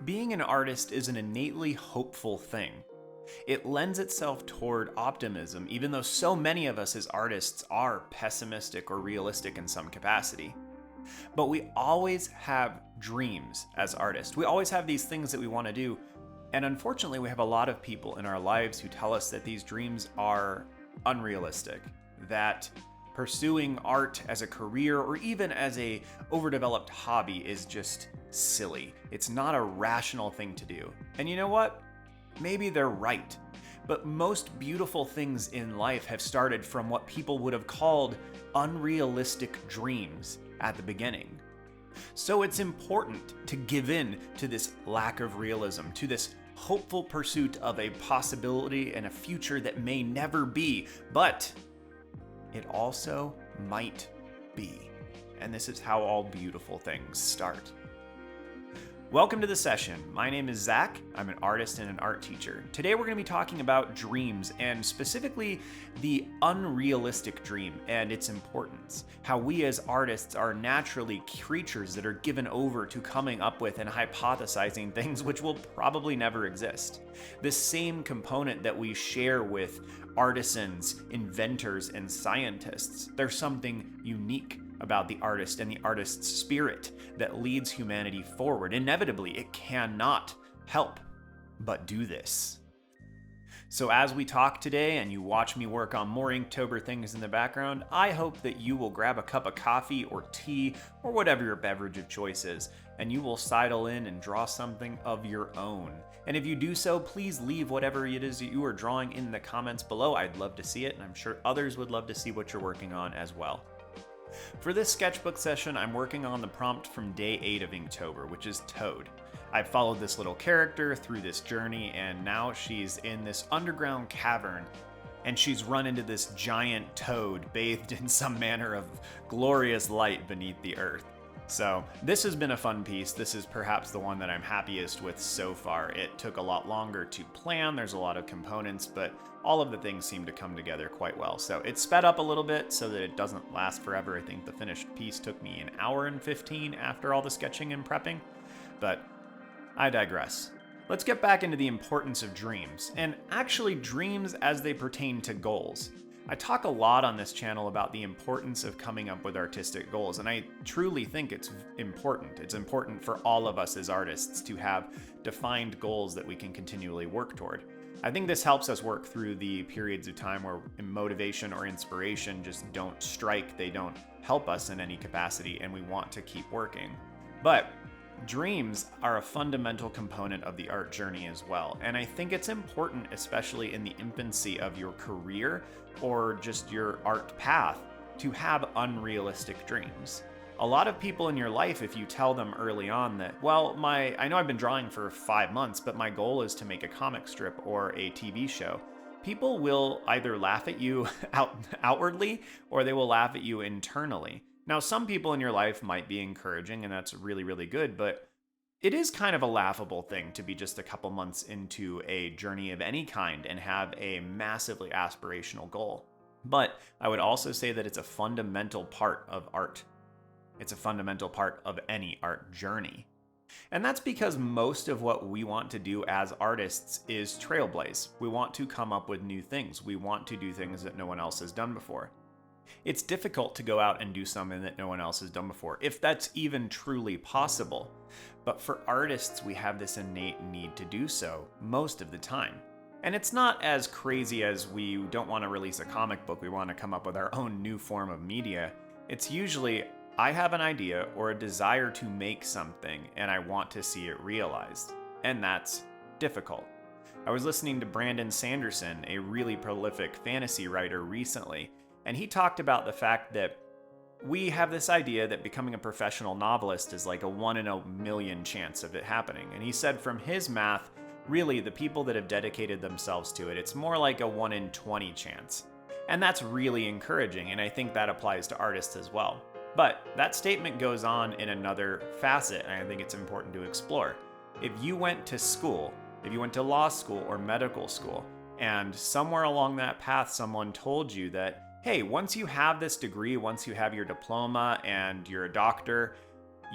Being an artist is an innately hopeful thing. It lends itself toward optimism, even though so many of us as artists are pessimistic or realistic in some capacity. But we always have dreams as artists. We always have these things that we want to do. And unfortunately, we have a lot of people in our lives who tell us that these dreams are unrealistic, that pursuing art as a career or even as a overdeveloped hobby is just silly. It's not a rational thing to do. And you know what? Maybe they're right. But most beautiful things in life have started from what people would have called unrealistic dreams at the beginning. So it's important to give in to this lack of realism, to this hopeful pursuit of a possibility and a future that may never be, but it also might be. And this is how all beautiful things start. Welcome to the session. My name is Zach. I'm an artist and an art teacher. Today we're going to be talking about dreams and specifically the unrealistic dream and its importance. How we as artists are naturally creatures that are given over to coming up with and hypothesizing things which will probably never exist. This same component that we share with artisans, inventors, and scientists. There's something unique about the artist and the artist's spirit that leads humanity forward. Inevitably, it cannot help but do this. So as we talk today and you watch me work on more Inktober things in the background, I hope that you will grab a cup of coffee or tea or whatever your beverage of choice is, and you will sidle in and draw something of your own. And if you do so, please leave whatever it is that you are drawing in the comments below. I'd love to see it, and I'm sure others would love to see what you're working on as well. For this sketchbook session, I'm working on the prompt from day 8 of Inktober, which is Toad. I've followed this little character through this journey, and now she's in this underground cavern, and she's run into this giant toad bathed in some manner of glorious light beneath the earth. So this has been a fun piece. This is perhaps the one that I'm happiest with so far. It took a lot longer to plan. There's a lot of components, but all of the things seem to come together quite well. So it's sped up a little bit so that it doesn't last forever. I think the finished piece took me an hour and 15 after all the sketching and prepping, but I digress. Let's get back into the importance of dreams, and actually dreams as they pertain to goals. I talk a lot on this channel about the importance of coming up with artistic goals, and I truly think it's important. It's important for all of us as artists to have defined goals that we can continually work toward. I think this helps us work through the periods of time where motivation or inspiration just don't strike, they don't help us in any capacity, and we want to keep working. But dreams are a fundamental component of the art journey as well, and I think it's important, especially in the infancy of your career or just your art path, to have unrealistic dreams. A lot of people in your life, if you tell them early on that, well, I know I've been drawing for 5 months, but my goal is to make a comic strip or a TV show, people will either laugh at you outwardly or they will laugh at you internally. Now, some people in your life might be encouraging, and that's really, really good, but it is kind of a laughable thing to be just a couple months into a journey of any kind and have a massively aspirational goal. But I would also say that it's a fundamental part of art. It's a fundamental part of any art journey. And that's because most of what we want to do as artists is trailblaze. We want to come up with new things. We want to do things that no one else has done before. It's difficult to go out and do something that no one else has done before, if that's even truly possible. But for artists, we have this innate need to do so most of the time. And it's not as crazy as we don't want to release a comic book, we want to come up with our own new form of media. It's usually, I have an idea or a desire to make something, and I want to see it realized. And that's difficult. I was listening to Brandon Sanderson, a really prolific fantasy writer, recently, and he talked about the fact that we have this idea that becoming a professional novelist is like a 1 in a million chance of it happening. And he said from his math, really the people that have dedicated themselves to it, it's more like a 1 in 20 chance. And that's really encouraging, and I think that applies to artists as well. But that statement goes on in another facet, and I think it's important to explore. If you went to school, if you went to law school or medical school, and somewhere along that path someone told you that, hey, once you have this degree, once you have your diploma and you're a doctor,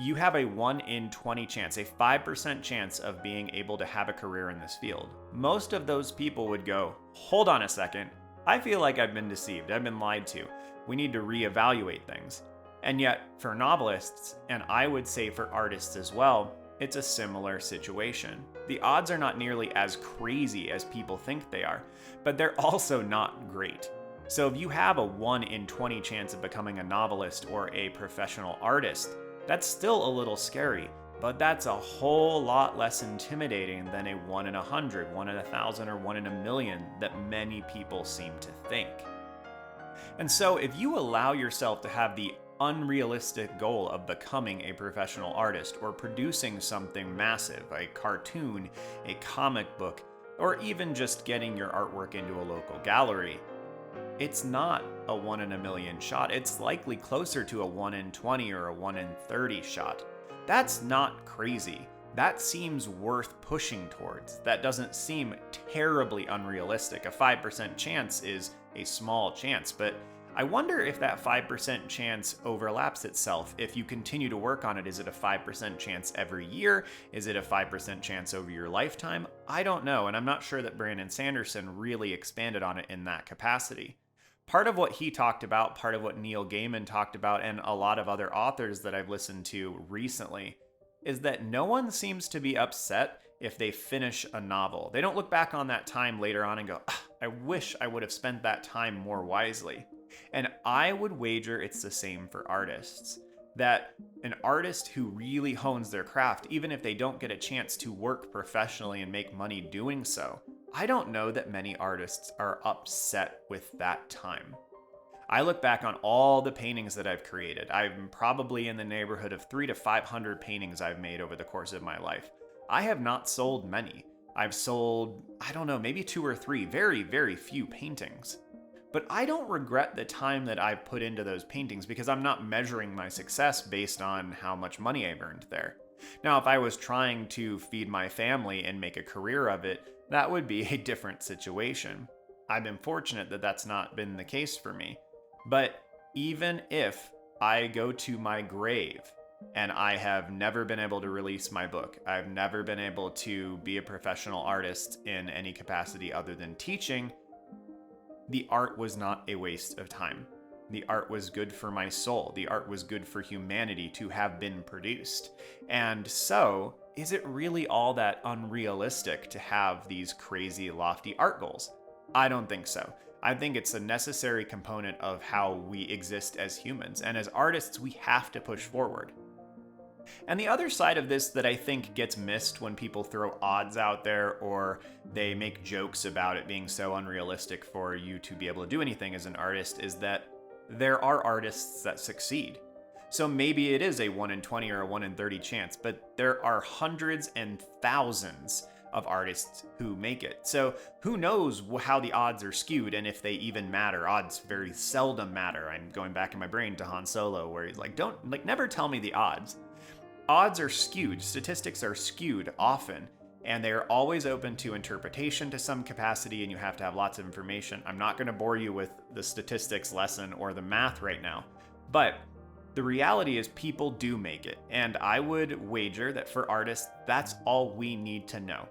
you have a 1 in 20 chance, a 5% chance of being able to have a career in this field. Most of those people would go, hold on a second, I feel like I've been deceived, I've been lied to. We need to reevaluate things. And yet, for novelists, and I would say for artists as well, it's a similar situation. The odds are not nearly as crazy as people think they are, but they're also not great. So if you have a 1 in 20 chance of becoming a novelist or a professional artist, that's still a little scary, but that's a whole lot less intimidating than a 1 in 100, 1 in 1,000, or 1 in a million that many people seem to think. And so if you allow yourself to have the unrealistic goal of becoming a professional artist or producing something massive, a cartoon, a comic book, or even just getting your artwork into a local gallery, it's not a 1 in a million shot. It's likely closer to a 1 in 20 or a 1 in 30 shot. That's not crazy. That seems worth pushing towards. That doesn't seem terribly unrealistic. A 5% chance is a small chance, but I wonder if that 5% chance overlaps itself. If you continue to work on it, is it a 5% chance every year? Is it a 5% chance over your lifetime? I don't know, and I'm not sure that Brandon Sanderson really expanded on it in that capacity. Part of what he talked about, part of what Neil Gaiman talked about, and a lot of other authors that I've listened to recently, is that no one seems to be upset if they finish a novel. They don't look back on that time later on and go, I wish I would have spent that time more wisely. And I would wager it's the same for artists. That an artist who really hones their craft, even if they don't get a chance to work professionally and make money doing so, I don't know that many artists are upset with that time. I look back on all the paintings that I've created. I'm probably in the neighborhood of 300 to 500 paintings I've made over the course of my life. I have not sold many. I've sold, I don't know, maybe 2 or 3, very, very few paintings. But I don't regret the time that I've put into those paintings because I'm not measuring my success based on how much money I've earned there. Now, if I was trying to feed my family and make a career of it, that would be a different situation. I've been fortunate that that's not been the case for me. But even if I go to my grave and I have never been able to release my book, I've never been able to be a professional artist in any capacity other than teaching, the art was not a waste of time. The art was good for my soul. The art was good for humanity to have been produced. And so, is it really all that unrealistic to have these crazy, lofty art goals? I don't think so. I think it's a necessary component of how we exist as humans. And as artists, we have to push forward. And the other side of this that I think gets missed when people throw odds out there or they make jokes about it being so unrealistic for you to be able to do anything as an artist is that there are artists that succeed. So maybe it is a 1 in 20 or a 1 in 30 chance, but there are hundreds and thousands of artists who make it. So who knows how the odds are skewed and if they even matter. Odds very seldom matter. I'm going back in my brain to Han Solo where he's like, never tell me the odds. Odds are skewed, statistics are skewed often, and they're always open to interpretation to some capacity, and you have to have lots of information. I'm not going to bore you with the statistics lesson or the math right now, but the reality is people do make it, and I would wager that for artists, that's all we need to know.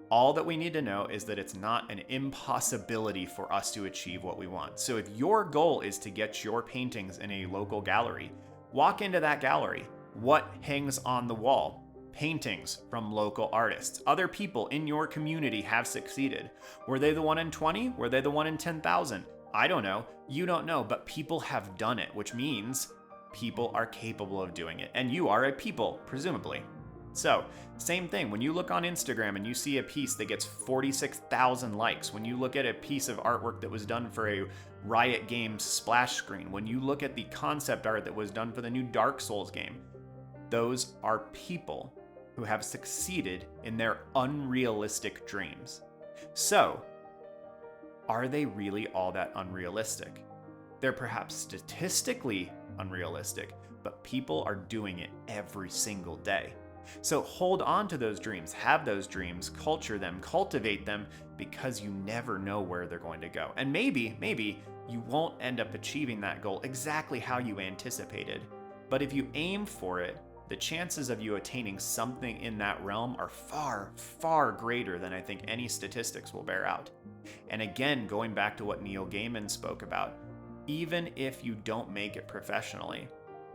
All that we need to know is that it's not an impossibility for us to achieve what we want. So if your goal is to get your paintings in a local gallery, walk into that gallery. What hangs on the wall? Paintings from local artists. Other people in your community have succeeded. Were they the 1 in 20? Were they the 1 in 10,000? I don't know. You don't know, but people have done it, which means people are capable of doing it. And you are a people, presumably. So, same thing. When you look on Instagram and you see a piece that gets 46,000 likes, when you look at a piece of artwork that was done for a Riot Games splash screen, when you look at the concept art that was done for the new Dark Souls game, those are people who have succeeded in their unrealistic dreams. So, are they really all that unrealistic? They're perhaps statistically unrealistic, but people are doing it every single day. So hold on to those dreams, have those dreams, culture them, cultivate them, because you never know where they're going to go. And maybe you won't end up achieving that goal exactly how you anticipated. But if you aim for it the chances of you attaining something in that realm are far, far greater than I think any statistics will bear out. And again, going back to what Neil Gaiman spoke about, even if you don't make it professionally,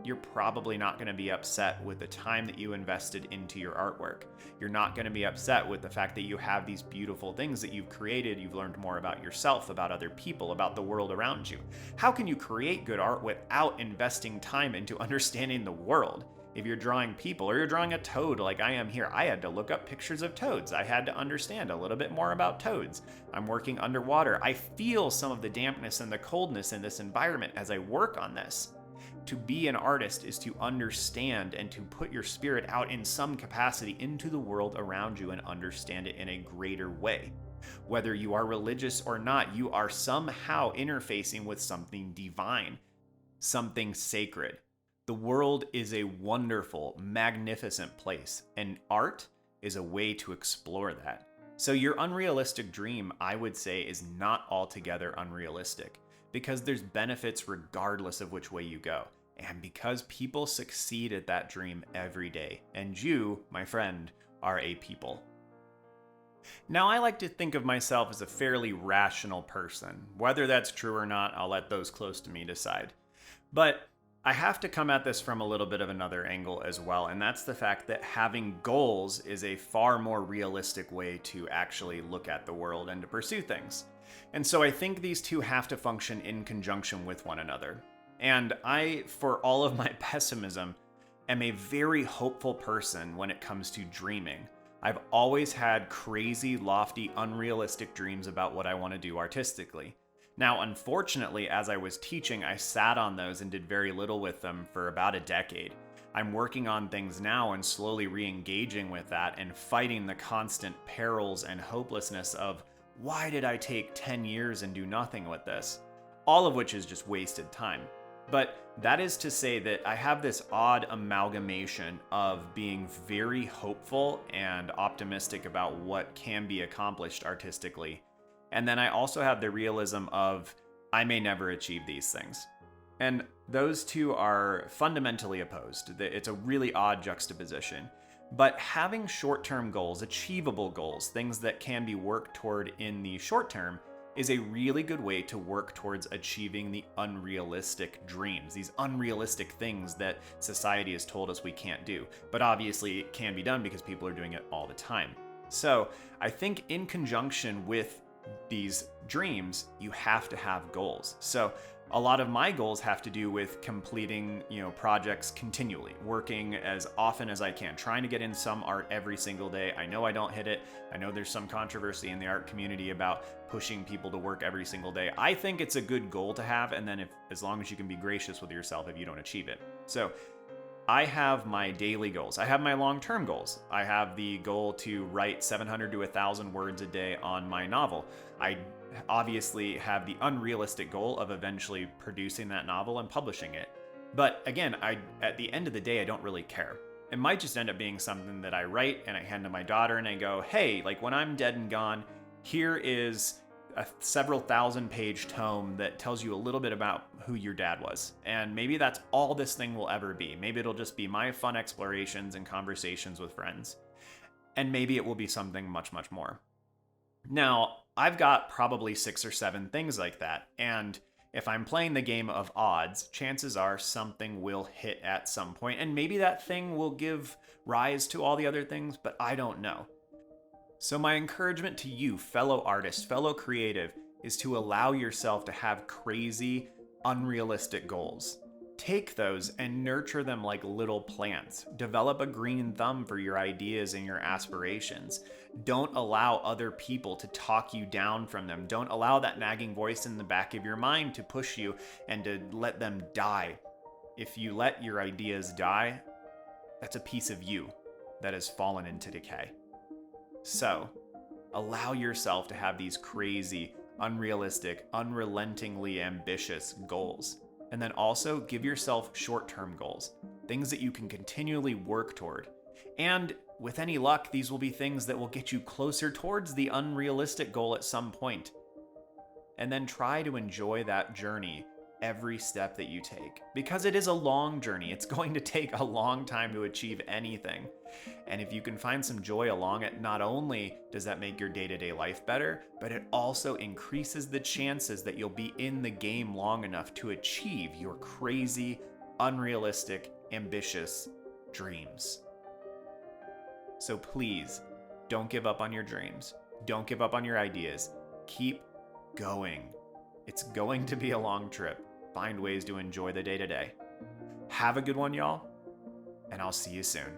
you're probably not going to be upset with the time that you invested into your artwork. You're not going to be upset with the fact that you have these beautiful things that you've created. You've learned more about yourself, about other people, about the world around you. How can you create good art without investing time into understanding the world? If you're drawing people or you're drawing a toad like I am here, I had to look up pictures of toads. I had to understand a little bit more about toads. I'm working underwater. I feel some of the dampness and the coldness in this environment as I work on this. To be an artist is to understand and to put your spirit out in some capacity into the world around you and understand it in a greater way. Whether you are religious or not, you are somehow interfacing with something divine, something sacred. The world is a wonderful, magnificent place, and art is a way to explore that. So your unrealistic dream, I would say, is not altogether unrealistic, because there's benefits regardless of which way you go, and because people succeed at that dream every day, and you, my friend, are a people. Now, I like to think of myself as a fairly rational person. Whether that's true or not, I'll let those close to me decide. But I have to come at this from a little bit of another angle as well, and that's the fact that having goals is a far more realistic way to actually look at the world and to pursue things. And so I think these two have to function in conjunction with one another. And I, for all of my pessimism, am a very hopeful person when it comes to dreaming. I've always had crazy, lofty, unrealistic dreams about what I want to do artistically. Now, unfortunately, as I was teaching, I sat on those and did very little with them for about a decade. I'm working on things now and slowly re-engaging with that and fighting the constant perils and hopelessness of, why did I take 10 years and do nothing with this? All of which is just wasted time. But that is to say that I have this odd amalgamation of being very hopeful and optimistic about what can be accomplished artistically. And then I also have the realism of, I may never achieve these things. And those two are fundamentally opposed. It's a really odd juxtaposition. But having short-term goals, achievable goals, things that can be worked toward in the short term, is a really good way to work towards achieving the unrealistic dreams, these unrealistic things that society has told us we can't do. But obviously it can be done because people are doing it all the time. So I think in conjunction with these dreams, you have to have goals. So a lot of my goals have to do with completing, projects continually, working as often as I can, trying to get in some art every single day. I know I don't hit it. I know there's some controversy in the art community about pushing people to work every single day. I think it's a good goal to have, and then as long as you can be gracious with yourself if you don't achieve it. So I have my daily goals. I have my long-term goals. I have the goal to write 700 to 1,000 words a day on my novel. I obviously have the unrealistic goal of eventually producing that novel and publishing it. But again, at the end of the day, I don't really care. It might just end up being something that I write and I hand to my daughter and I go, hey, like when I'm dead and gone, here is a several thousand-page tome that tells you a little bit about who your dad was. And maybe that's all this thing will ever be. Maybe it'll just be my fun explorations and conversations with friends. And maybe it will be something much, much more. Now, I've got probably 6 or 7 things like that. And if I'm playing the game of odds, chances are something will hit at some point. And maybe that thing will give rise to all the other things, but I don't know. So my encouragement to you, fellow artist, fellow creative, is to allow yourself to have crazy, unrealistic goals. Take those and nurture them like little plants. Develop a green thumb for your ideas and your aspirations. Don't allow other people to talk you down from them. Don't allow that nagging voice in the back of your mind to push you and to let them die. If you let your ideas die, that's a piece of you that has fallen into decay. So, allow yourself to have these crazy, unrealistic, unrelentingly ambitious goals. And then also give yourself short-term goals, things that you can continually work toward. And with any luck, these will be things that will get you closer towards the unrealistic goal at some point. And then try to enjoy that journey every step that you take, because it is a long journey. It's going to take a long time to achieve anything. And if you can find some joy along it, not only does that make your day-to-day life better, but it also increases the chances that you'll be in the game long enough to achieve your crazy, unrealistic, ambitious dreams. So please, don't give up on your dreams. Don't give up on your ideas. Keep going. It's going to be a long trip. Find ways to enjoy the day-to-day. Have a good one, y'all, and I'll see you soon.